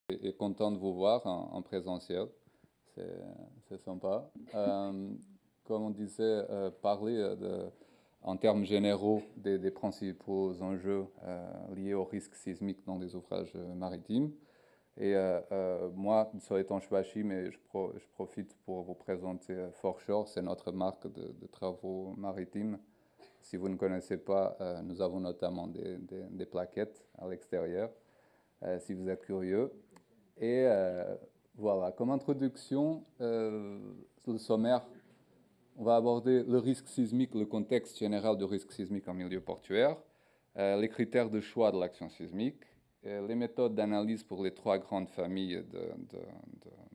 Et content de vous voir en présentiel. C'est sympa. Comme on disait, parler en termes généraux des principaux enjeux liés au risque sismique dans les ouvrages maritimes. Et moi, Soletan Chouachi, mais je profite pour vous présenter Foreshore, c'est notre marque de travaux maritimes. Si vous ne connaissez pas, nous avons notamment des plaquettes à l'extérieur, si vous êtes curieux. Et voilà, comme introduction, le sommaire, on va aborder le risque sismique, le contexte général du risque sismique en milieu portuaire, les critères de choix de l'action sismique, les méthodes d'analyse pour les trois grandes familles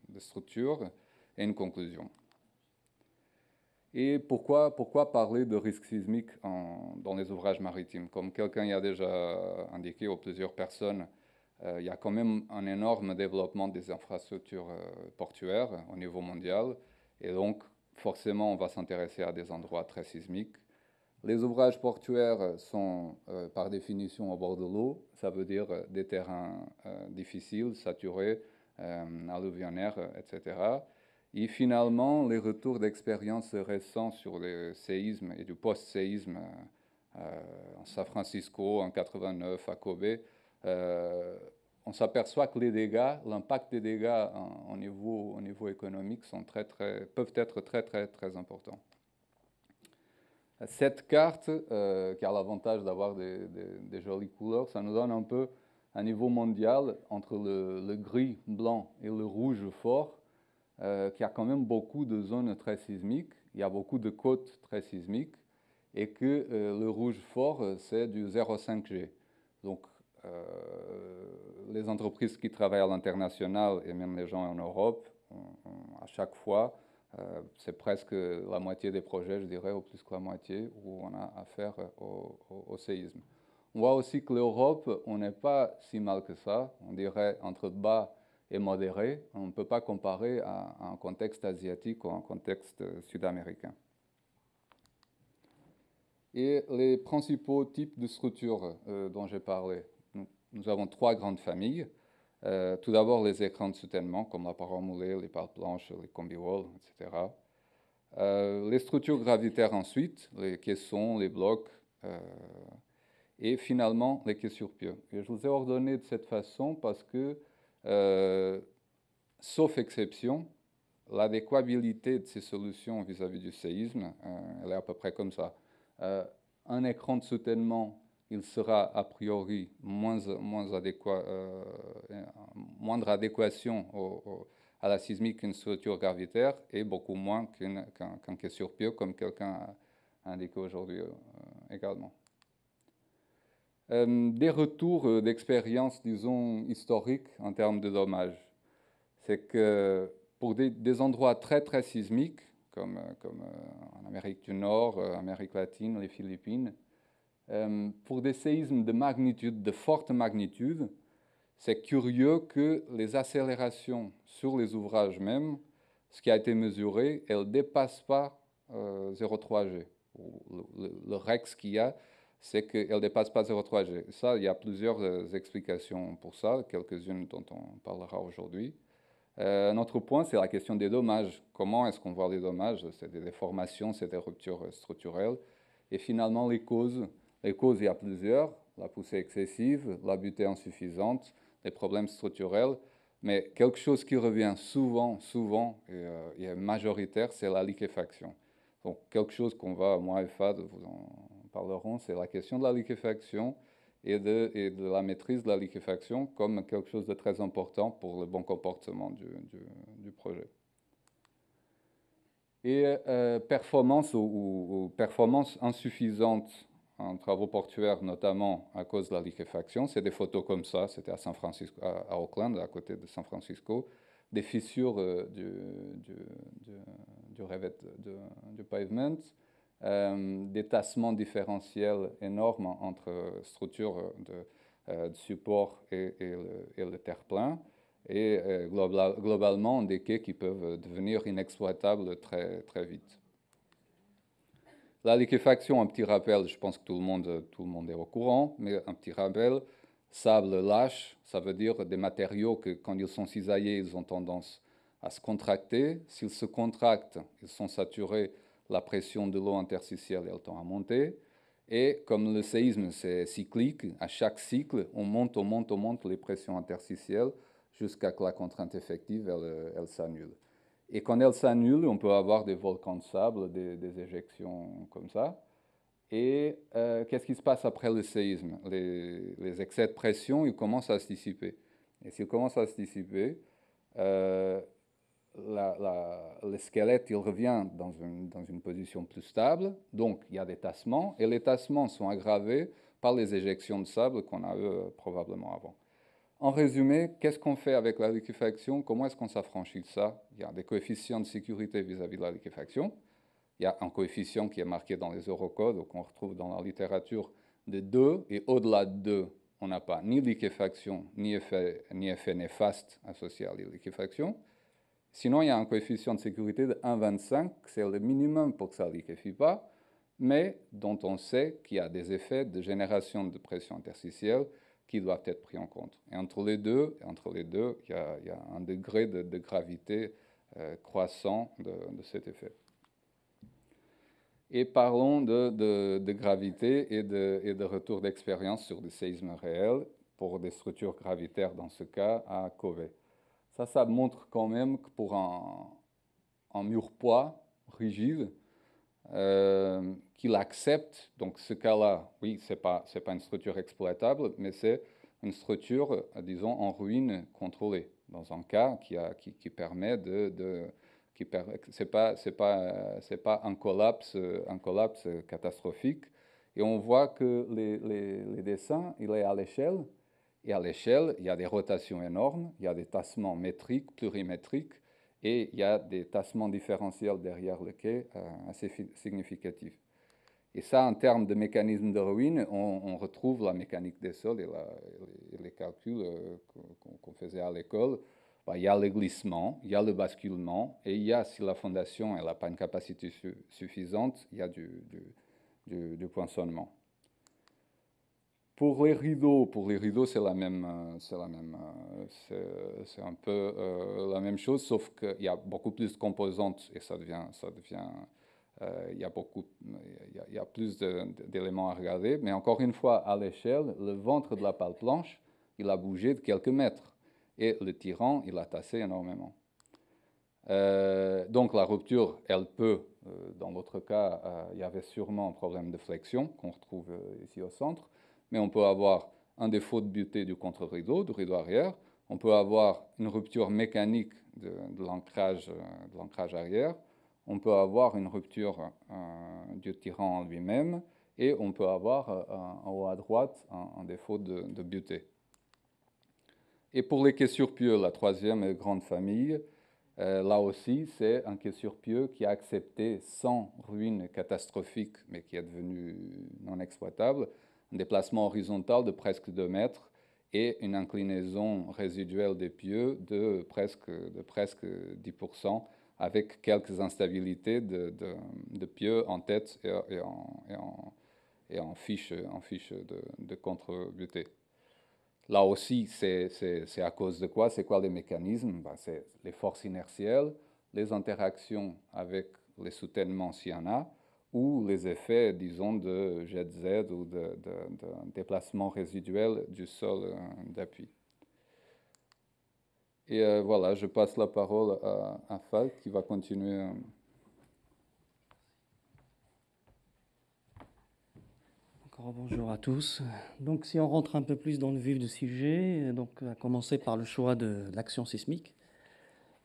de structures et une conclusion. Et pourquoi parler de risque sismique dans les ouvrages maritimes? Comme quelqu'un y a déjà indiqué, ou plusieurs personnes, il y a quand même un énorme développement des infrastructures portuaires au niveau mondial. Et donc, forcément, on va s'intéresser à des endroits très sismiques. Les ouvrages portuaires sont, par définition, au bord de l'eau. Ça veut dire des terrains difficiles, saturés, alluvionnaires, etc. Et finalement, les retours d'expérience récents sur les séismes et du post-séisme en San Francisco, en 89, à Kobe, on s'aperçoit que les dégâts, l'impact des dégâts au niveau économique peuvent être très importants. Cette carte, qui a l'avantage d'avoir des jolies couleurs, ça nous donne un peu un niveau mondial entre le gris, blanc et le rouge fort, qu'il y a quand même beaucoup de zones très sismiques, il y a beaucoup de côtes très sismiques, et que le rouge fort, c'est du 0,5 G. Donc, les entreprises qui travaillent à l'international et même les gens en Europe, à chaque fois, c'est presque la moitié des projets, je dirais, ou plus que la moitié, où on a affaire au séisme. On voit aussi que l'Europe, on n'est pas si mal que ça, on dirait entre bas et modéré. On ne peut pas comparer à un contexte asiatique ou un contexte sud-américain. Et les principaux types de structures dont j'ai parlé. Nous avons trois grandes familles. Tout d'abord, les écrans de soutènement, comme la paroi moulée, les pales blanches, les combi-walls, etc. Les structures gravitaires ensuite, les caissons, les blocs, et finalement les quais sur pied. Et je vous ai ordonné de cette façon parce que, sauf exception, l'adéquabilité de ces solutions vis-à-vis du séisme, elle est à peu près comme ça. Un écran de soutènement, il sera a priori moindre adéquation à la sismique qu'une structure gravitaire et beaucoup moins qu'un quai sur pied, comme quelqu'un a indiqué aujourd'hui également. Des retours d'expérience, disons, historiques en termes de dommages. C'est que pour des endroits très sismiques, comme en Amérique du Nord, Amérique latine, les Philippines, pour des séismes de forte magnitude, c'est curieux que les accélérations sur les ouvrages même, ce qui a été mesuré, elles ne dépassent pas 0,3 G. Le REX qu'il y a, c'est qu'elle ne dépasse pas 0,3 G. Ça, il y a plusieurs explications pour ça, quelques-unes dont on parlera aujourd'hui. Un autre point, c'est la question des dommages. Comment est-ce qu'on voit les dommages? C'est des déformations, c'est des ruptures structurelles. Et finalement, les causes, il y a plusieurs. La poussée excessive, la butée insuffisante, les problèmes structurels. Mais quelque chose qui revient souvent et est majoritaire, c'est la liquéfaction. Donc, quelque chose qu'on va, moi et Fad, vous en parlerons, c'est la question de la liquéfaction et de la maîtrise de la liquéfaction comme quelque chose de très important pour le bon comportement du projet. Et performance ou performance insuffisante en travaux portuaires, notamment à cause de la liquéfaction. C'est des photos comme ça, c'était à San Francisco, à Oakland, à côté de San Francisco, des fissures du pavement, des tassements différentiels énormes entre structures de support et le terre-plein, et globalement des quais qui peuvent devenir inexploitables très vite. La liquéfaction, un petit rappel, je pense que tout le monde est au courant, mais un petit rappel, sable lâche, ça veut dire des matériaux que quand ils sont cisaillés, ils ont tendance à se contracter. S'ils se contractent, ils sont saturés, la pression de l'eau interstitielle, elle tend à monter. Et comme le séisme, c'est cyclique, à chaque cycle, on monte les pressions interstitielles jusqu'à ce que la contrainte effective, elle s'annule. Et quand elle s'annule, on peut avoir des volcans de sable, des éjections comme ça. Et qu'est-ce qui se passe après le séisme? Les excès de pression, ils commencent à se dissiper. Et s'ils commencent à se dissiper, le squelette, il revient dans une position plus stable. Donc, il y a des tassements. Et les tassements sont aggravés par les éjections de sable qu'on a eu probablement avant. En résumé, qu'est-ce qu'on fait avec la liquéfaction? Comment est-ce qu'on s'affranchit de ça? Il y a des coefficients de sécurité vis-à-vis de la liquéfaction. Il y a un coefficient qui est marqué dans les eurocodes, ou qu'on retrouve dans la littérature, de 2. Et au-delà de 2, on n'a pas ni liquéfaction, ni effet néfaste associé à la liquéfaction. Sinon, il y a un coefficient de sécurité de 1,25, c'est le minimum pour que ça ne liquéfie pas, mais dont on sait qu'il y a des effets de génération de pression interstitielle qui doivent être pris en compte. Et entre les deux, il y a un degré de gravité croissant de cet effet. Et parlons de gravité et de retour d'expérience sur des séismes réels pour des structures gravitaires, dans ce cas, à Cauvet. Ça montre quand même que pour un mur-poids rigide, qu'il accepte, donc ce cas-là, oui, c'est pas une structure exploitable, mais c'est une structure, disons, en ruine contrôlée, dans un cas qui permet c'est pas un collapse catastrophique. Et on voit que les dessins, il est à l'échelle, et à l'échelle, il y a des rotations énormes, il y a des tassements métriques, plurimétriques, et il y a des tassements différentiels derrière le quai assez significatifs. Et ça, en termes de mécanisme de ruine, on retrouve la mécanique des sols et les calculs qu'on faisait à l'école. Il y a le glissement, il y a le basculement, et il y a, si la fondation n'a pas une capacité suffisante, il y a du poinçonnement. Pour les rideaux, c'est un peu la même chose, sauf qu'il y a beaucoup plus de composantes et il y a plus d'éléments à regarder. Mais encore une fois, à l'échelle, le ventre de la pale planche, il a bougé de quelques mètres. Et le tirant, il a tassé énormément. Donc la rupture, elle peut, dans l'autre cas, il y avait sûrement un problème de flexion qu'on retrouve ici au centre, mais on peut avoir un défaut de butée du contre-rideau, du rideau arrière, on peut avoir une rupture mécanique de l'ancrage arrière, on peut avoir une rupture du tirant en lui-même, et on peut avoir en haut à droite un défaut de butée. Et pour les quais sur pieux, la troisième grande famille, là aussi, c'est un quai sur pieux qui a accepté, sans ruine catastrophique, mais qui est devenu non exploitable, un déplacement horizontal de presque 2 mètres et une inclinaison résiduelle des pieux de presque 10%, avec quelques instabilités de pieux en tête et en fiche de contre-butée. Là aussi, c'est à cause de quoi? C'est quoi les mécanismes? C'est les forces inertielles, les interactions avec les soutènements s'il y en a, ou les effets, disons, de jet Z ou de déplacement résiduel du sol d'appui. Et voilà, je passe la parole à Falk qui va continuer. Bonjour à tous. Donc, si on rentre un peu plus dans le vif du sujet, donc, à commencer par le choix de l'action sismique.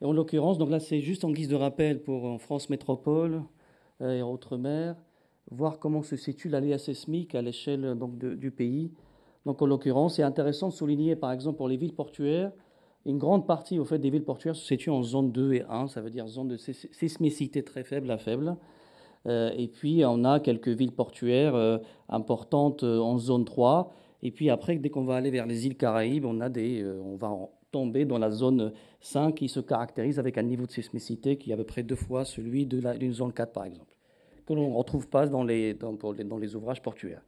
Et en l'occurrence, donc là, c'est juste en guise de rappel pour en France métropole et Outre-mer, voir comment se situe l'aléa sismique à l'échelle donc du pays. Donc, en l'occurrence, c'est intéressant de souligner, par exemple, pour les villes portuaires, une grande partie au fait des villes portuaires se situe en zone 2 et 1, ça veut dire zone de sismicité très faible à faible. Et puis, on a quelques villes portuaires importantes en zone 3. Et puis après, dès qu'on va aller vers les îles Caraïbes, on va tomber dans la zone 5 qui se caractérise avec un niveau de sismicité qui est à peu près 2 fois celui d'une zone 4, par exemple, que l'on ne retrouve pas dans les ouvrages portuaires.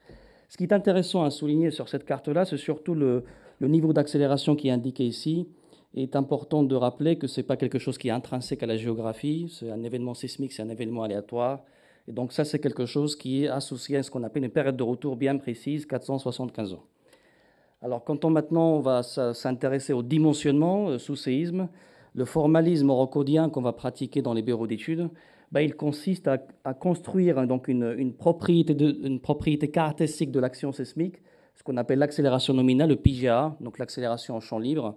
Ce qui est intéressant à souligner sur cette carte-là, c'est surtout le niveau d'accélération qui est indiqué ici. Il est important de rappeler que ce n'est pas quelque chose qui est intrinsèque à la géographie, c'est un événement sismique, c'est un événement aléatoire. Et donc ça, c'est quelque chose qui est associé à ce qu'on appelle une période de retour bien précise, 475 ans. Alors quand maintenant on va s'intéresser au dimensionnement sous séisme, le formalisme orocodien qu'on va pratiquer dans les bureaux d'études, il consiste à construire donc une propriété caractéristique de l'action sismique, ce qu'on appelle l'accélération nominale, le PGA, donc l'accélération en champ libre,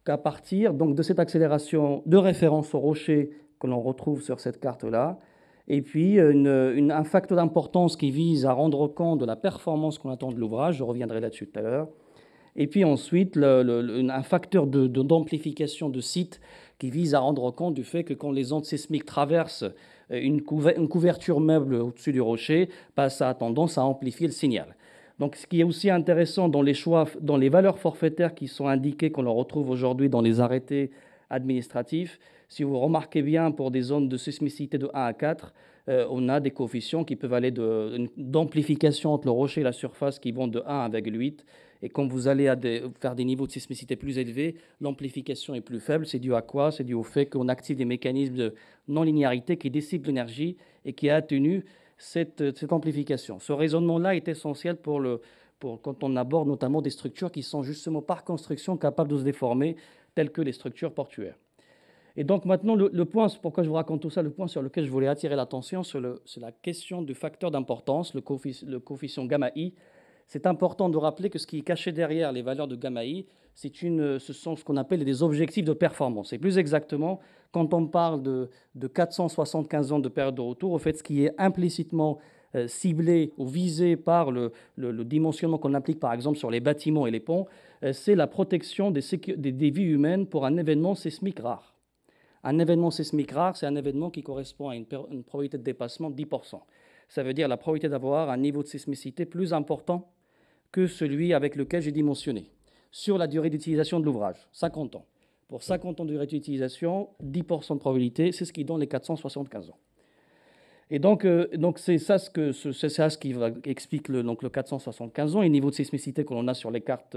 qu'à partir donc, de cette accélération de référence au rocher que l'on retrouve sur cette carte-là, et puis un facteur d'importance qui vise à rendre compte de la performance qu'on attend de l'ouvrage, je reviendrai là-dessus tout à l'heure, et puis ensuite un facteur d'amplification de site qui vise à rendre compte du fait que quand les ondes sismiques traversent une couverture meuble au-dessus du rocher, ça a tendance à amplifier le signal. Donc, ce qui est aussi intéressant dans les choix, dans les valeurs forfaitaires qui sont indiquées, qu'on retrouve aujourd'hui dans les arrêtés administratifs, si vous remarquez bien, pour des zones de sismicité de 1 à 4, on a des coefficients qui peuvent aller d'amplification entre le rocher et la surface qui vont de 1 à 1,8. Et quand vous allez faire des niveaux de sismicité plus élevés, l'amplification est plus faible. C'est dû à quoi? C'est dû au fait qu'on active des mécanismes de non-linéarité qui dissipent l'énergie et qui atténuent cette amplification. Ce raisonnement-là est essentiel pour quand on aborde notamment des structures qui sont justement par construction capables de se déformer, telles que les structures portuaires. Et donc maintenant, le point, pourquoi je vous raconte tout ça, le point sur lequel je voulais attirer l'attention, c'est la question du facteur d'importance, le coefficient gamma I. C'est important de rappeler que ce qui est caché derrière les valeurs de gamma I, ce sont ce qu'on appelle des objectifs de performance. Et plus exactement, quand on parle de 475 ans de période de retour, au fait, ce qui est implicitement ciblé ou visé par le dimensionnement qu'on applique par exemple sur les bâtiments et les ponts, c'est la protection des vies humaines pour un événement sismique rare. Un événement sismique rare, c'est un événement qui correspond à une probabilité de dépassement de 10%. Ça veut dire la probabilité d'avoir un niveau de sismicité plus important que celui avec lequel j'ai dimensionné. Sur la durée d'utilisation de l'ouvrage, 50 ans. Pour 50 ans de durée d'utilisation, 10% de probabilité, c'est ce qui donne les 475 ans. Et donc c'est ça ce qui explique le 475 ans et le niveau de sismicité que l'on a sur les cartes,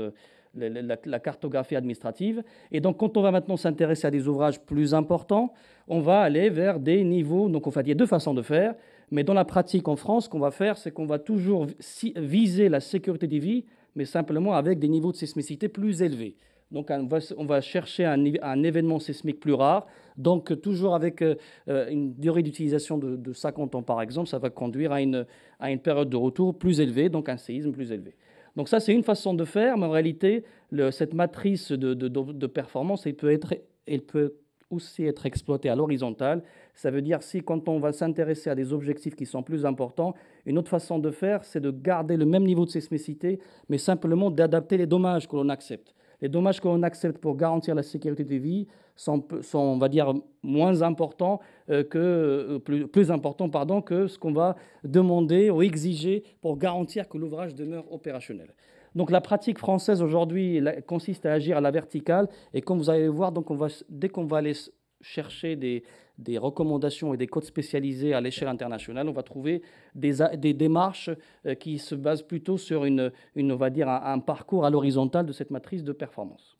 la cartographie administrative. Et donc, quand on va maintenant s'intéresser à des ouvrages plus importants, on va aller vers des niveaux. Donc, il y a deux façons de faire. Mais dans la pratique en France, ce qu'on va faire, c'est qu'on va toujours viser la sécurité des vies, mais simplement avec des niveaux de sismicité plus élevés. Donc, on va chercher un événement sismique plus rare. Donc, toujours avec une durée d'utilisation de 50 ans, par exemple, ça va conduire à une période de retour plus élevée, donc un séisme plus élevé. Donc, ça, c'est une façon de faire, mais en réalité, cette matrice de performance, elle peut aussi être exploitée à l'horizontale. Ça veut dire si, quand on va s'intéresser à des objectifs qui sont plus importants, une autre façon de faire, c'est de garder le même niveau de sismicité, mais simplement d'adapter les dommages que l'on accepte. Les dommages que l'on accepte pour garantir la sécurité des vies sont on va dire, moins importants plus importants que ce qu'on va demander ou exiger pour garantir que l'ouvrage demeure opérationnel. Donc la pratique française aujourd'hui consiste à agir à la verticale, et comme vous allez le voir, donc dès qu'on va aller chercher des recommandations et des codes spécialisés à l'échelle internationale, on va trouver des démarches qui se basent plutôt sur on va dire un parcours à l'horizontale de cette matrice de performance.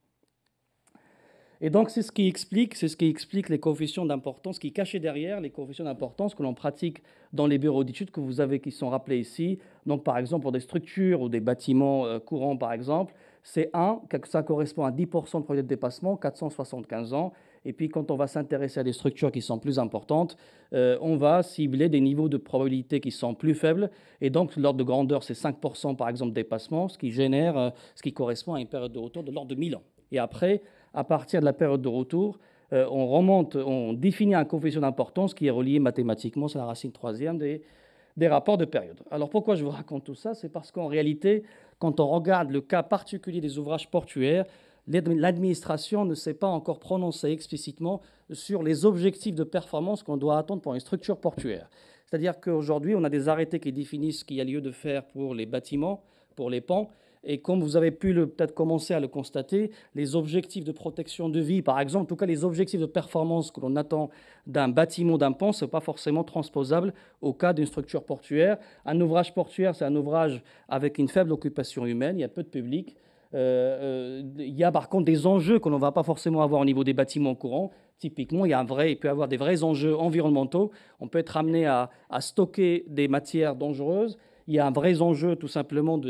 Et donc, c'est ce qui explique les coefficients d'importance, qui est caché derrière les coefficients d'importance que l'on pratique dans les bureaux d'études que vous avez, qui sont rappelés ici. Donc, par exemple, pour des structures ou des bâtiments courants, par exemple, c'est 1, ça correspond à 10% de probabilité de dépassement, 475 ans. Et puis, quand on va s'intéresser à des structures qui sont plus importantes, on va cibler des niveaux de probabilité qui sont plus faibles. Et donc, l'ordre de grandeur, c'est 5%, par exemple, de dépassement, ce qui correspond à une période de retour de l'ordre de 1000 ans. Et après, à partir de la période de retour, on définit un coefficient d'importance qui est relié mathématiquement, c'est la racine troisième des rapports de période. Alors pourquoi je vous raconte tout ça? C'est parce qu'en réalité, quand on regarde le cas particulier des ouvrages portuaires, l'administration ne s'est pas encore prononcée explicitement sur les objectifs de performance qu'on doit attendre pour une structure portuaire. C'est-à-dire qu'aujourd'hui, on a des arrêtés qui définissent ce qu'il y a lieu de faire pour les bâtiments, pour les ponts, Et comme vous avez pu peut-être commencer à le constater, les objectifs de protection de vie, par exemple, en tout cas les objectifs de performance que l'on attend d'un bâtiment, d'un pont, ce n'est pas forcément transposable au cas d'une structure portuaire. Un ouvrage portuaire, c'est un ouvrage avec une faible occupation humaine, il y a peu de public. Il y a par contre des enjeux que l'on ne va pas forcément avoir au niveau des bâtiments courants. Typiquement, il peut y avoir des vrais enjeux environnementaux. On peut être amené à stocker des matières dangereuses. Il y a un vrai enjeu tout simplement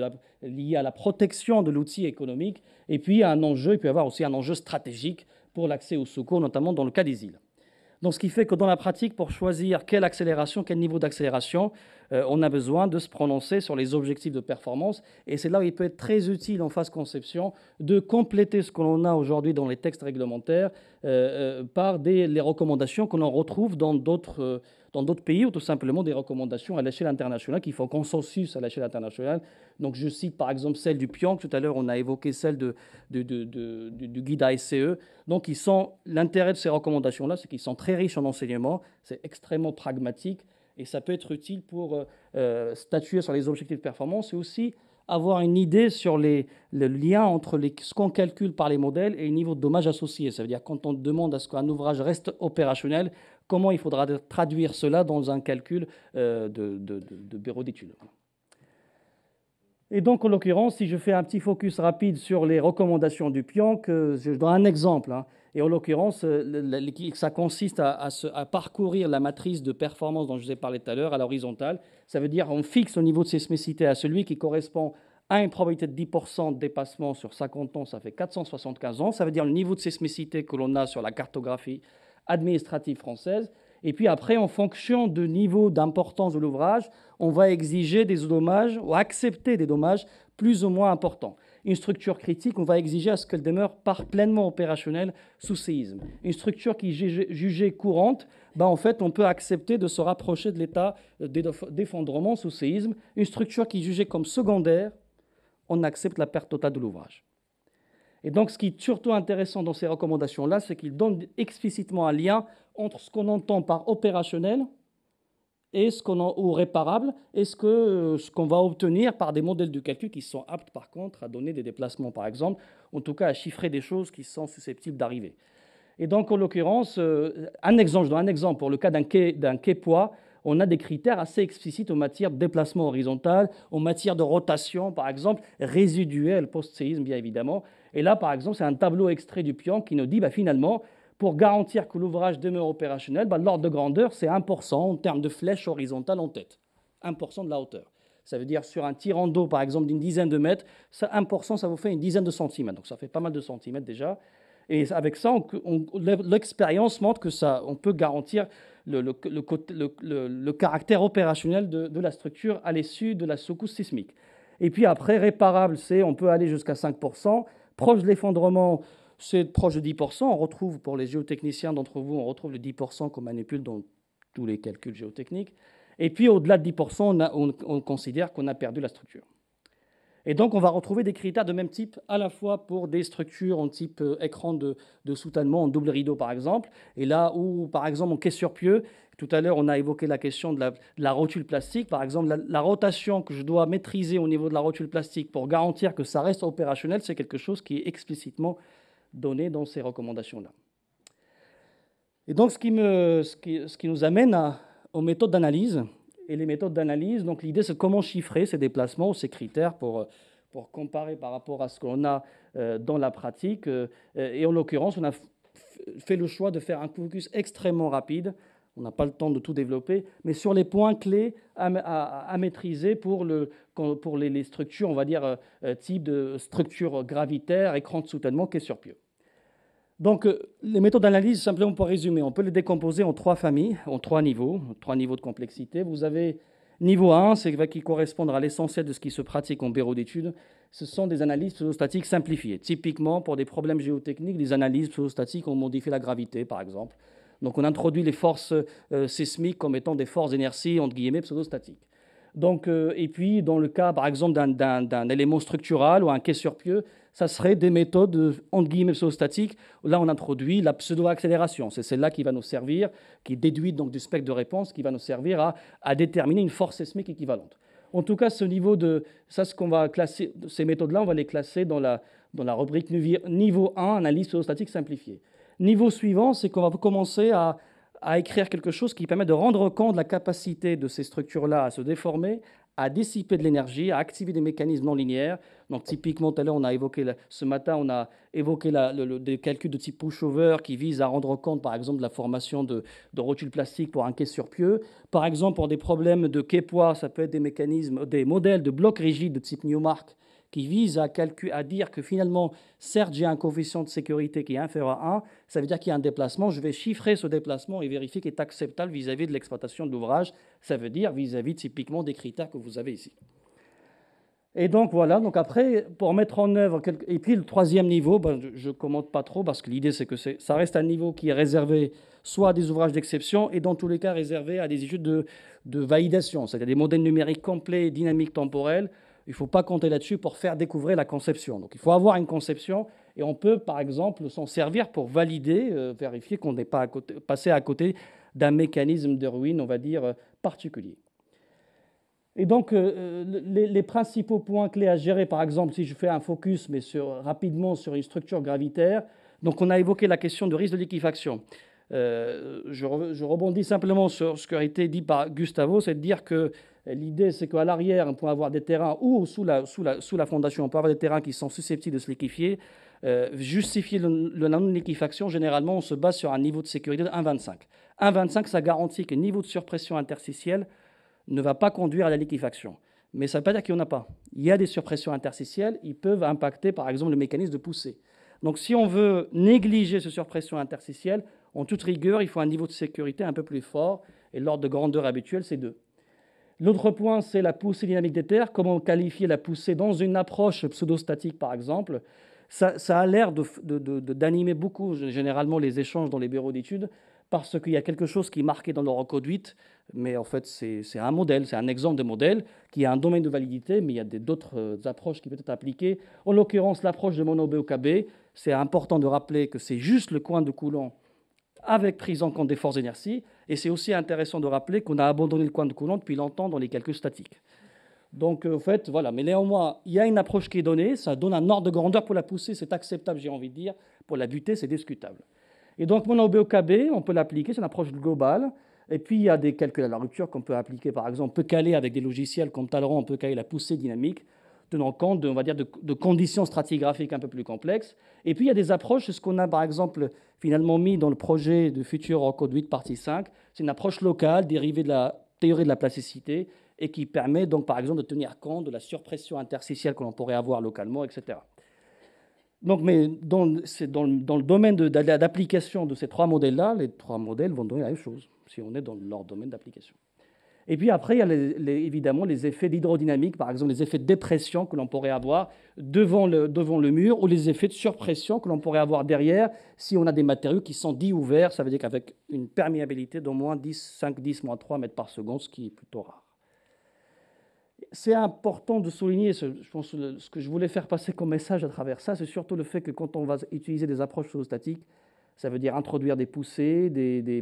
lié à la protection de l'outil économique. Et puis, il peut y avoir aussi un enjeu stratégique pour l'accès au secours, notamment dans le cas des îles. Donc, ce qui fait que dans la pratique, pour choisir quelle accélération, quel niveau d'accélération, on a besoin de se prononcer sur les objectifs de performance. Et c'est là où il peut être très utile en phase conception de compléter ce que l'on a aujourd'hui dans les textes réglementaires par les recommandations que l'on retrouve dans d'autres pays, ou tout simplement des recommandations à l'échelle internationale qui font consensus à l'échelle internationale. Donc, je cite par exemple celle du PIANC. Tout à l'heure, on a évoqué celle du guide ASCE. Donc, l'intérêt de ces recommandations-là, c'est qu'ils sont très riches en enseignements, c'est extrêmement pragmatique, et ça peut être utile pour statuer sur les objectifs de performance et aussi avoir une idée sur le lien entre ce qu'on calcule par les modèles et le niveau de dommage associé. Ça veut dire quand on demande à ce qu'un ouvrage reste opérationnel, comment il faudra traduire cela dans un calcul de bureau d'études. Et donc, en l'occurrence, si je fais un petit focus rapide sur les recommandations du PIANC, je donne un exemple. Et en l'occurrence, ça consiste à parcourir la matrice de performance dont je vous ai parlé tout à l'heure à l'horizontale. Ça veut dire qu'on fixe le niveau de sismicité à celui qui correspond à une probabilité de 10% de dépassement sur 50 ans, ça fait 475 ans. Ça veut dire le niveau de sismicité que l'on a sur la cartographie administrative française. Et puis après, en fonction du niveau d'importance de l'ouvrage, on va exiger des dommages ou accepter des dommages plus ou moins importants. Une structure critique, on va exiger à ce qu'elle demeure pleinement opérationnelle sous séisme. Une structure qui est jugée courante, en fait, on peut accepter de se rapprocher de l'état d'effondrement sous séisme. Une structure qui est jugée comme secondaire, on accepte la perte totale de l'ouvrage. Et donc, ce qui est surtout intéressant dans ces recommandations-là, c'est qu'ils donnent explicitement un lien entre ce qu'on entend par opérationnel et ou réparable, et ce qu'on va obtenir par des modèles de calcul qui sont aptes, par contre, à donner des déplacements, par exemple, en tout cas à chiffrer des choses qui sont susceptibles d'arriver. Et donc, en l'occurrence, je donne un exemple. Pour le cas d'un quai poids, on a des critères assez explicites en matière de déplacement horizontal, en matière de rotation, par exemple, résiduelle, post-séisme, bien évidemment. Et là, par exemple, c'est un tableau extrait du PIANC qui nous dit, finalement, pour garantir que l'ouvrage demeure opérationnel, l'ordre de grandeur, c'est 1% en termes de flèche horizontale en tête. 1% de la hauteur. Ça veut dire sur un tirant d'eau, par exemple, d'une dizaine de mètres, 1%, ça vous fait une dizaine de centimètres. Donc ça fait pas mal de centimètres déjà. Et avec ça, l'expérience montre que on peut garantir le caractère opérationnel de la structure à l'issue de la secousse sismique. Et puis après, réparable, on peut aller jusqu'à 5%. Proche de l'effondrement, c'est proche de 10%. On retrouve, pour les géotechniciens d'entre vous, on retrouve le 10% qu'on manipule dans tous les calculs géotechniques. Et puis au-delà de 10%, on considère qu'on a perdu la structure. Et donc, on va retrouver des critères de même type à la fois pour des structures en type écran de soutènement en double rideau, par exemple. Et là où, par exemple, en quai sur pieu, tout à l'heure, on a évoqué la question de la rotule plastique. Par exemple, la rotation que je dois maîtriser au niveau de la rotule plastique pour garantir que ça reste opérationnel, c'est quelque chose qui est explicitement donné dans ces recommandations-là. Et donc, ce qui nous amène aux méthodes d'analyse. Et les méthodes d'analyse, donc l'idée c'est comment chiffrer ces déplacements ou ces critères pour comparer par rapport à ce qu'on a dans la pratique. Et en l'occurrence, on a fait le choix de faire un focus extrêmement rapide. On n'a pas le temps de tout développer, mais sur les points clés à maîtriser pour les structures, on va dire, type de structure gravitaire, écran de soutènement, quai sur pieu. Donc, les méthodes d'analyse, simplement pour résumer, on peut les décomposer en 3 familles, en 3 niveaux de complexité. Vous avez niveau 1, c'est qui correspondra à l'essentiel de ce qui se pratique en bureau d'études. Ce sont des analyses pseudostatiques simplifiées. Typiquement, pour des problèmes géotechniques, des analyses pseudostatiques ont modifié la gravité, par exemple. Donc, on introduit les forces sismiques comme étant des forces d'inertie, entre guillemets, pseudostatiques. Donc, et puis, dans le cas, par exemple, d'un élément structural ou un quai sur pieu, ça serait des méthodes, entre guillemets, pseudostatiques. Là, on introduit la pseudo-accélération. C'est celle-là qui va nous servir, qui est déduite donc, du spectre de réponse, qui va nous servir à déterminer une force sismique équivalente. En tout cas, ce ce qu'on va classer, ces méthodes-là, on va les classer dans la rubrique niveau 1, analyse pseudostatique simplifiée. Niveau suivant, c'est qu'on va commencer à écrire quelque chose qui permet de rendre compte de la capacité de ces structures-là à se déformer, à dissiper de l'énergie, à activer des mécanismes non linéaires. Donc typiquement, tout à l'heure, ce matin, on a évoqué des calculs de type pushover qui visent à rendre compte, par exemple, de la formation de rotules plastiques pour un quai sur pieu. Par exemple, pour des problèmes de quai-poids, ça peut être des modèles de blocs rigides de type Newmark qui visent à dire que finalement, certes, j'ai un coefficient de sécurité qui est inférieur à 1, ça veut dire qu'il y a un déplacement, je vais chiffrer ce déplacement et vérifier qu'il est acceptable vis-à-vis de l'exploitation de l'ouvrage, ça veut dire vis-à-vis typiquement des critères que vous avez ici. Et donc voilà, donc après, pour mettre en œuvre, et puis le troisième niveau, je ne commente pas trop parce que l'idée c'est que ça reste un niveau qui est réservé soit à des ouvrages d'exception et dans tous les cas réservé à des études de validation, c'est-à-dire des modèles numériques complets, dynamiques, temporels. Il ne faut pas compter là-dessus pour faire découvrir la conception. Donc il faut avoir une conception et on peut par exemple s'en servir pour valider, vérifier qu'on n'est pas passé à côté d'un mécanisme de ruine, on va dire, particulier. Et donc, les principaux points clés à gérer, par exemple, si je fais un focus, mais rapidement sur une structure gravitaire, donc on a évoqué la question de risque de liquéfaction. Je rebondis simplement sur ce qui a été dit par Gustavo, c'est de dire que l'idée, c'est qu'à l'arrière, on peut avoir des terrains, ou sous la fondation, on peut avoir des terrains qui sont susceptibles de se liquéfier. Justifier la non-liquéfaction, généralement, on se base sur un niveau de sécurité de 1,25. 1,25, ça garantit que le niveau de surpression interstitielle ne va pas conduire à la liquéfaction. Mais ça ne veut pas dire qu'il n'y en a pas. Il y a des surpressions interstitielles, ils peuvent impacter, par exemple, le mécanisme de poussée. Donc, si on veut négliger ces surpressions interstitielles, en toute rigueur, il faut un niveau de sécurité un peu plus fort, et l'ordre de grandeur habituel, c'est 2. L'autre point, c'est la poussée dynamique des terres. Comment qualifier la poussée dans une approche pseudostatique, par exemple? Ça a l'air d'animer beaucoup, généralement, les échanges dans les bureaux d'études, parce qu'il y a quelque chose qui est marqué dans l'Eurocode 8, mais en fait, c'est un modèle, c'est un exemple de modèle qui a un domaine de validité, mais il y a d'autres approches qui peuvent être appliquées. En l'occurrence, l'approche de Monod-BOKB, c'est important de rappeler que c'est juste le coin de Coulomb avec prise en compte des forces d'inertie, et c'est aussi intéressant de rappeler qu'on a abandonné le coin de Coulomb depuis longtemps dans les calculs statiques. Donc, en fait, voilà. Mais néanmoins, il y a une approche qui est donnée, ça donne un ordre de grandeur pour la poussée, c'est acceptable, j'ai envie de dire. Pour la butée, c'est discutable. Et donc, Monod-BOKB, on peut l'appliquer, c'est une approche globale. Et puis, il y a des calculs à la rupture qu'on peut appliquer, par exemple, on peut caler avec des logiciels comme Talleyrand, on peut caler la poussée dynamique, tenant compte on va dire, de conditions stratigraphiques un peu plus complexes. Et puis, il y a des approches, c'est ce qu'on a, par exemple, finalement mis dans le projet de futur Eurocode 8, partie 5. C'est une approche locale, dérivée de la théorie de la plasticité, et qui permet, donc, par exemple, de tenir compte de la surpression interstitielle que l'on pourrait avoir localement, etc. Donc, mais dans le domaine d'application de ces trois modèles-là, les trois modèles vont donner la même chose, si on est dans leur domaine d'application. Et puis après, il y a évidemment les effets d'hydrodynamique, par exemple les effets de dépression que l'on pourrait avoir devant le mur, ou les effets de surpression que l'on pourrait avoir derrière si on a des matériaux qui sont dits ouverts, ça veut dire qu'avec une perméabilité d'au moins 5-10-3 mètres par seconde, ce qui est plutôt rare. C'est important de souligner, je pense, ce que je voulais faire passer comme message à travers ça, c'est surtout le fait que quand on va utiliser des approches pseudo-statiques, ça veut dire introduire des poussées,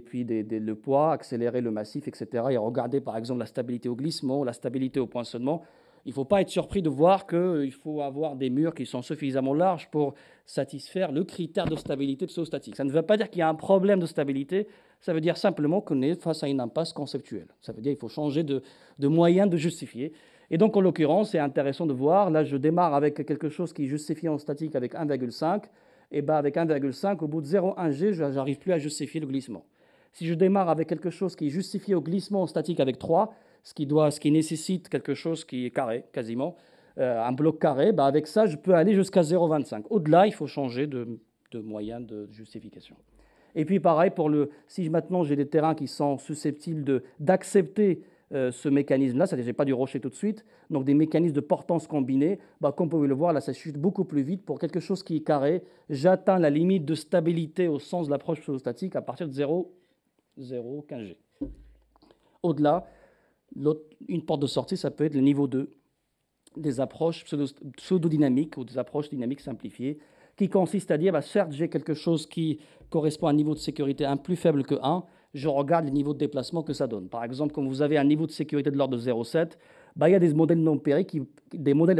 puis le poids, accélérer le massif, etc. Et regarder par exemple la stabilité au glissement, la stabilité au poinçonnement. Il ne faut pas être surpris de voir qu'il faut avoir des murs qui sont suffisamment larges pour satisfaire le critère de stabilité pseudo-statique. Ça ne veut pas dire qu'il y a un problème de stabilité, ça veut dire simplement qu'on est face à une impasse conceptuelle. Ça veut dire qu'il faut changer de moyen de justifier. Et donc, en l'occurrence, c'est intéressant de voir, là, je démarre avec quelque chose qui est justifié en statique avec 1,5, et bien avec 1,5, au bout de 0,1 G, je n'arrive plus à justifier le glissement. Si je démarre avec quelque chose qui est justifié au glissement en statique avec 3, ce qui nécessite quelque chose qui est carré, quasiment, un bloc carré, ben avec ça, je peux aller jusqu'à 0,25. Au-delà, il faut changer de moyen de justification. Et puis pareil, si maintenant j'ai des terrains qui sont susceptibles d'accepter ce mécanisme-là, c'est-à-dire que je n'ai pas du rocher tout de suite, donc des mécanismes de portance combinés, comme vous pouvez le voir, là ça chute beaucoup plus vite. Pour quelque chose qui est carré, j'atteins la limite de stabilité au sens de l'approche pseudostatique à partir de 0,15 G. Au-delà, une porte de sortie, ça peut être le niveau 2 des approches pseudo-dynamiques ou des approches dynamiques simplifiées, qui consiste à dire, certes, j'ai quelque chose qui correspond à un niveau de sécurité 1 plus faible que 1, je regarde les niveaux de déplacement que ça donne. Par exemple, quand vous avez un niveau de sécurité de l'ordre de 0,7, il y a des modèles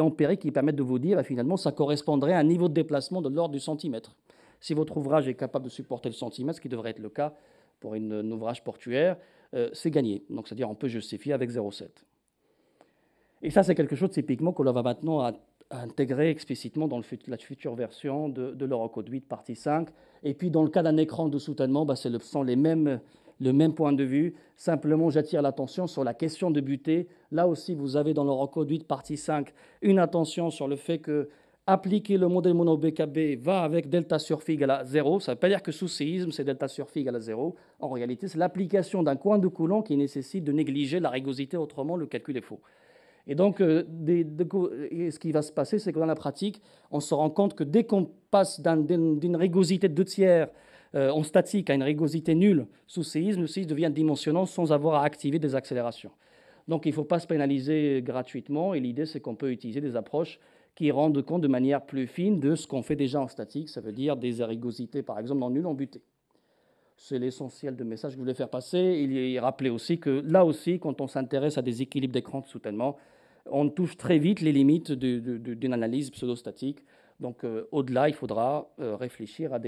empiriques qui permettent de vous dire, finalement, ça correspondrait à un niveau de déplacement de l'ordre du centimètre. Si votre ouvrage est capable de supporter le centimètre, ce qui devrait être le cas pour un ouvrage portuaire, c'est gagné. Donc, c'est-à-dire on peut justifier avec 0,7. Et ça, c'est quelque chose typiquement que l'on va maintenant intégrer explicitement dans la future version de l'Eurocode 8, partie 5. Et puis, dans le cas d'un écran de soutènement, ce sont le même point de vue. Simplement, j'attire l'attention sur la question de butée. Là aussi, vous avez dans l'Eurocode 8, partie 5, une attention sur le fait que appliquer le modèle mono BKB va avec delta sur phi égale à 0. Ça ne veut pas dire que sous séisme, c'est delta sur phi égale à 0. En réalité, c'est l'application d'un coin de Coulomb qui nécessite de négliger la rugosité, autrement le calcul est faux. Et donc, ce qui va se passer, c'est que dans la pratique, on se rend compte que dès qu'on passe d'une rugosité de 2 tiers en statique à une rugosité nulle sous séisme, le séisme devient dimensionnant sans avoir à activer des accélérations. Donc, il ne faut pas se pénaliser gratuitement. Et l'idée, c'est qu'on peut utiliser des approches qui rendent compte de manière plus fine de ce qu'on fait déjà en statique. Ça veut dire des rugosités, par exemple, en nul en butée. C'est l'essentiel de message que je voulais faire passer. Il rappelait aussi que là aussi, quand on s'intéresse à des équilibres d'écran de soutènement, on touche très vite les limites d'une analyse pseudostatique. Donc, au-delà, il faudra réfléchir à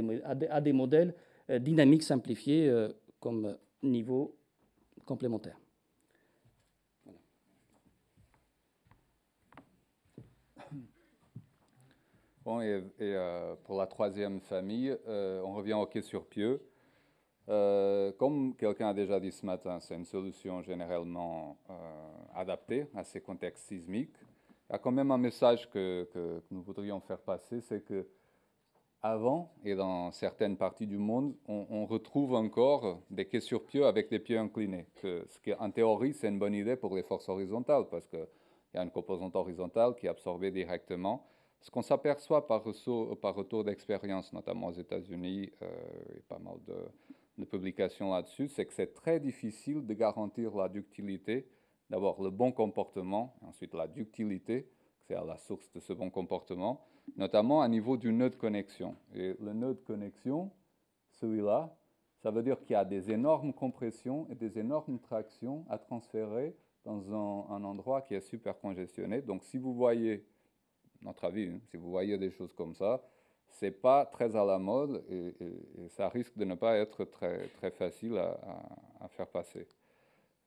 des modèles dynamiques simplifiés comme niveau complémentaire. Bon, pour la troisième famille, on revient au quai sur pieux. Comme quelqu'un a déjà dit ce matin, c'est une solution généralement adaptée à ces contextes sismiques. Il y a quand même un message que nous voudrions faire passer, c'est que avant, et dans certaines parties du monde, on retrouve encore des quais sur pieux avec des pieds inclinés. Ce qui, en théorie, c'est une bonne idée pour les forces horizontales, parce qu'il y a une composante horizontale qui est absorbée directement. Ce qu'on s'aperçoit par retour d'expérience, notamment aux États-Unis, et pas mal de publications là-dessus, c'est que c'est très difficile de garantir la ductilité. D'abord, le bon comportement, ensuite la ductilité, c'est à la source de ce bon comportement, notamment à niveau du nœud de connexion. Et le nœud de connexion, celui-là, ça veut dire qu'il y a des énormes compressions et des énormes tractions à transférer dans un endroit qui est super congestionné. Donc, si vous voyez, notre avis, si vous voyez des choses comme ça, ce n'est pas très à la mode et ça risque de ne pas être très, très facile à faire passer.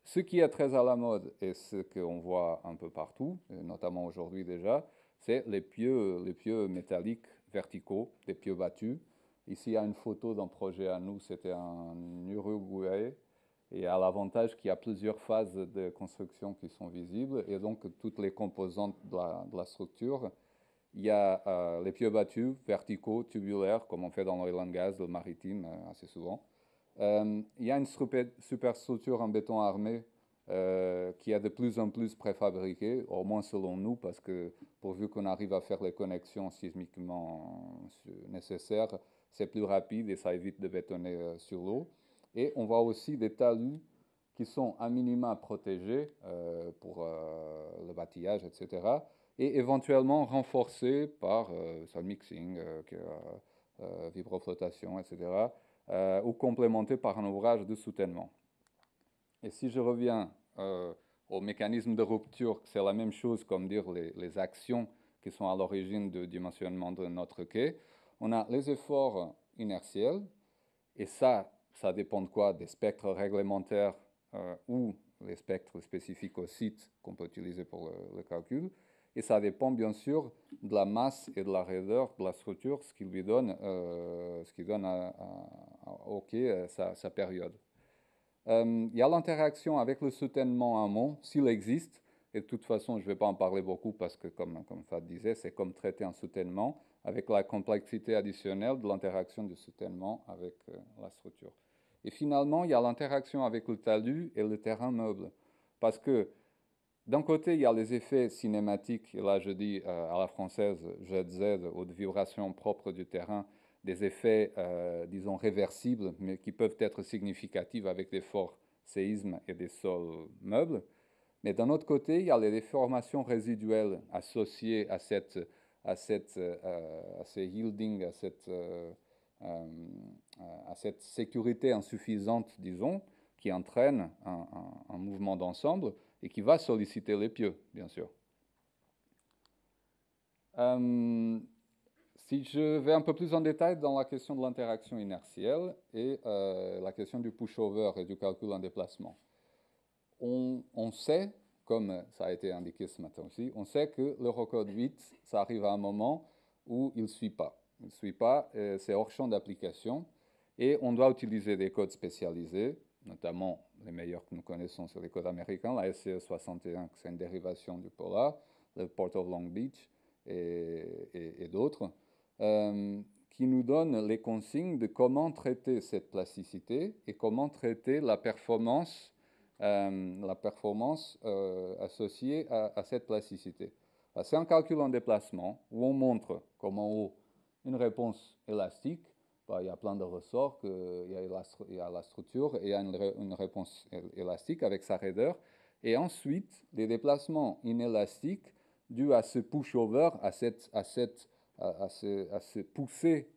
Ce qui est très à la mode et ce qu'on voit un peu partout, notamment aujourd'hui déjà, c'est les pieux métalliques verticaux, des pieux battus. Ici, il y a une photo d'un projet à nous, c'était en Uruguay. Et il y a l'avantage qu'il y a plusieurs phases de construction qui sont visibles et donc toutes les composantes de la structure. Il y a les pieux battus, verticaux, tubulaires, comme on fait dans l'oil and gas, le maritime assez souvent. Il y a une superstructure en béton armé qui est de plus en plus préfabriquée, au moins selon nous, parce que pourvu qu'on arrive à faire les connexions sismiquement nécessaires, c'est plus rapide et ça évite de bétonner sur l'eau. Et on voit aussi des talus qui sont à minima protégés pour le bâtillage, etc. Et éventuellement renforcés par sol mixing, vibroflottation, etc. Ou complémentés par un ouvrage de soutènement. Et si je reviens au mécanisme de rupture, c'est la même chose comme dire les actions qui sont à l'origine du dimensionnement de notre quai, on a les efforts inertiels, et ça dépend de quoi? Des spectres réglementaires ou les spectres spécifiques au site qu'on peut utiliser pour le calcul. Et ça dépend bien sûr de la masse et de la raideur de la structure, ce qui donne au quai sa période. Il y a l'interaction avec le soutènement amont, s'il existe, et de toute façon, je ne vais pas en parler beaucoup parce que, comme Fad disait, c'est comme traiter un soutènement avec la complexité additionnelle de l'interaction du soutènement avec la structure. Et finalement, il y a l'interaction avec le talus et le terrain meuble. Parce que d'un côté, il y a les effets cinématiques, et là je dis à la française, jet Z, ou de vibration propre du terrain, des effets, disons, réversibles, mais qui peuvent être significatifs avec des forts séismes et des sols meubles. Mais d'un autre côté, il y a les déformations résiduelles associées à ces yielding, à cette sécurité insuffisante, disons, qui entraîne un mouvement d'ensemble. et qui va solliciter les pieux, bien sûr. Si je vais un peu plus en détail dans la question de l'interaction inertielle et la question du pushover et du calcul en déplacement, on sait, comme ça a été indiqué ce matin aussi, on sait que l'Eurocode 8, ça arrive à un moment où il ne suit pas. Il ne suit pas, c'est hors champ d'application, et on doit utiliser des codes spécialisés, notamment les meilleurs que nous connaissons, c'est les codes américains, la SCE 61, c'est une dérivation du Polar, le Port of Long Beach et d'autres, qui nous donnent les consignes de comment traiter cette plasticité et comment traiter la performance associée à cette plasticité. C'est un calcul en déplacement où on montre comme en haut une réponse élastique. Il y a plein de ressorts, il y a la structure et il y a une réponse élastique avec sa raideur. Et ensuite, les déplacements inélastiques dus à ce pushover, à ce poussée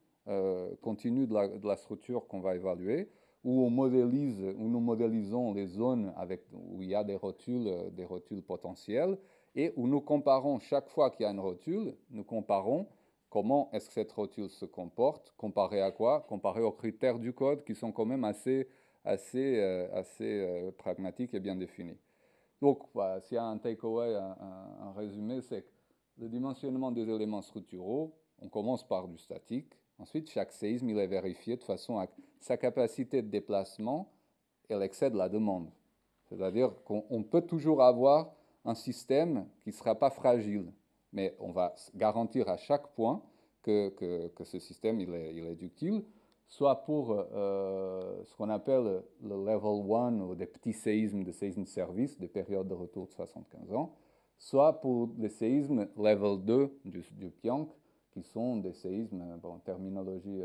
continue de la structure qu'on va évaluer, où nous modélisons les zones où il y a des rotules potentiels, et où nous comparons, chaque fois qu'il y a une rotule, nous comparons comment est-ce que cette rotule se comporte, comparé à quoi? Comparé aux critères du code qui sont quand même assez pragmatiques et bien définis. Donc, voilà, s'il y a un takeaway, un résumé, c'est que le dimensionnement des éléments structuraux, on commence par du statique. Ensuite, chaque séisme, il est vérifié de façon à sa capacité de déplacement, elle excède la demande. C'est-à-dire qu'on peut toujours avoir un système qui ne sera pas fragile, mais on va garantir à chaque point que ce système, il est ductile, soit pour ce qu'on appelle le level 1 ou des petits séismes de service, des périodes de retour de 75 ans, soit pour des séismes level 2 du Piank, qui sont des séismes, en terminologie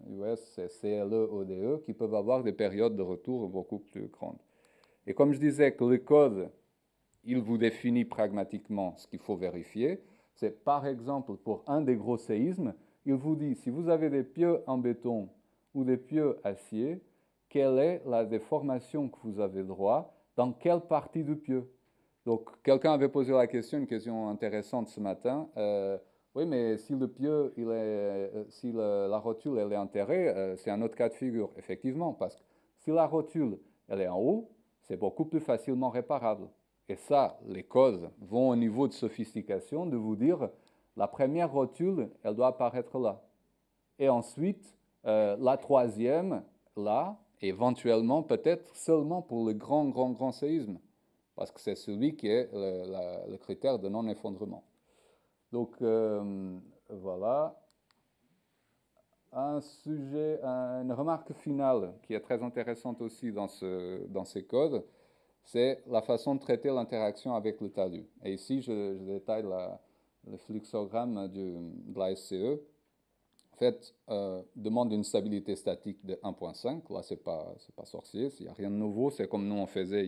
US, c'est CLE, ODE, qui peuvent avoir des périodes de retour beaucoup plus grandes. Et comme je disais que le code, il vous définit pragmatiquement ce qu'il faut vérifier, c'est par exemple pour un des gros séismes, il vous dit si vous avez des pieux en béton ou des pieux acier, quelle est la déformation que vous avez droit dans quelle partie du pieu. Donc quelqu'un avait posé la question, une question intéressante ce matin. Oui, mais si le pieu, si la rotule elle est enterrée, c'est un autre cas de figure, effectivement, parce que si la rotule elle est en haut, c'est beaucoup plus facilement réparable. Et ça, les causes vont au niveau de sophistication de vous dire la première rotule, elle doit apparaître là. Et ensuite, la troisième, là, éventuellement, peut-être seulement pour le grand séisme, parce que c'est celui qui est le critère de non-effondrement. Donc, voilà. Une remarque finale qui est très intéressante aussi dans ces codes, c'est la façon de traiter l'interaction avec le talus. Et ici, je détaille le fluxogramme de la SCE. En fait, demande une stabilité statique de 1.5. Là, c'est pas sorcier, il n'y a rien de nouveau. C'est comme nous on faisait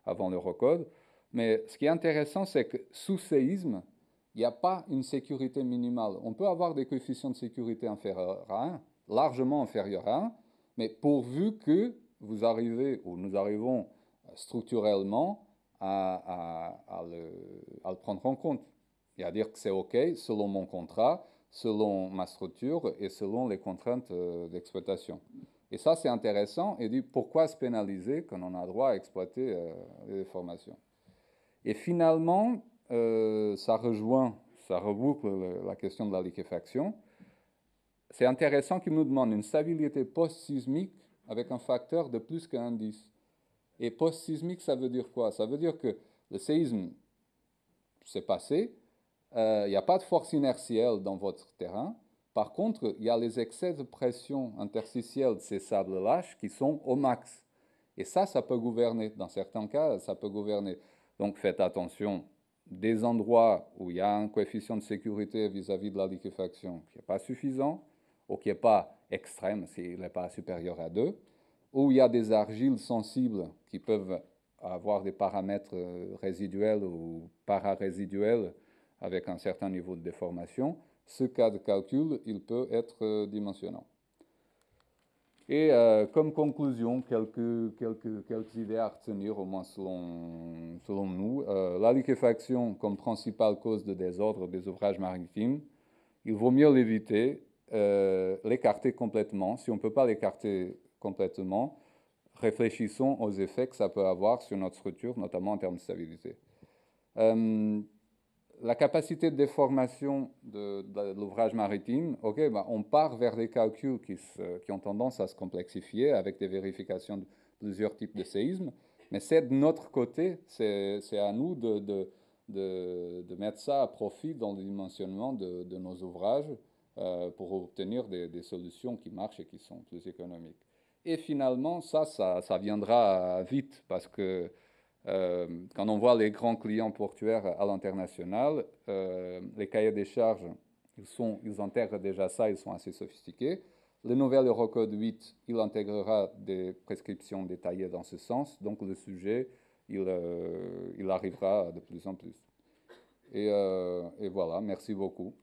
avant l'Eurocode. Mais ce qui est intéressant, c'est que sous séisme, il n'y a pas une sécurité minimale. On peut avoir des coefficients de sécurité inférieurs à 1, largement inférieurs à 1, mais pourvu que nous arrivons structurellement à le prendre en compte. Et à dire que c'est OK selon mon contrat, selon ma structure et selon les contraintes d'exploitation. Et ça, c'est intéressant. Et dit, pourquoi se pénaliser quand on a droit à exploiter les déformations? Et finalement, ça reboucle la question de la liquéfaction. C'est intéressant qu'il nous demande une stabilité post-sismique avec un facteur de plus qu'un 10. Et post-sismique, ça veut dire quoi? Ça veut dire que le séisme s'est passé, il n'y a pas de force inertielle dans votre terrain. Par contre, il y a les excès de pression interstitielle de ces sables lâches qui sont au max. Et ça peut gouverner. Dans certains cas, ça peut gouverner. Donc faites attention. Des endroits où il y a un coefficient de sécurité vis-à-vis de la liquéfaction qui n'est pas suffisant, ou qui n'est pas extrême, s'il n'est pas supérieur à 2, où il y a des argiles sensibles qui peuvent avoir des paramètres résiduels ou pararésiduels avec un certain niveau de déformation, ce cas de calcul, il peut être dimensionnant. Et comme conclusion, quelques idées à retenir, au moins selon nous. La liquéfaction comme principale cause de désordre des ouvrages maritimes, il vaut mieux l'éviter, l'écarter complètement. Si on ne peut pas l'écarter complètement, réfléchissons aux effets que ça peut avoir sur notre structure, notamment en termes de stabilité. La capacité de déformation de l'ouvrage maritime, on part vers des calculs qui ont tendance à se complexifier avec des vérifications de plusieurs types de séismes, mais c'est de notre côté, c'est à nous de mettre ça à profit dans le dimensionnement de nos ouvrages pour obtenir des solutions qui marchent et qui sont plus économiques. Et finalement, ça viendra vite parce que quand on voit les grands clients portuaires à l'international, les cahiers des charges, ils intègrent déjà ça, ils sont assez sophistiqués. Le nouvel Eurocode 8, il intégrera des prescriptions détaillées dans ce sens, donc le sujet, il arrivera de plus en plus. Et voilà, merci beaucoup.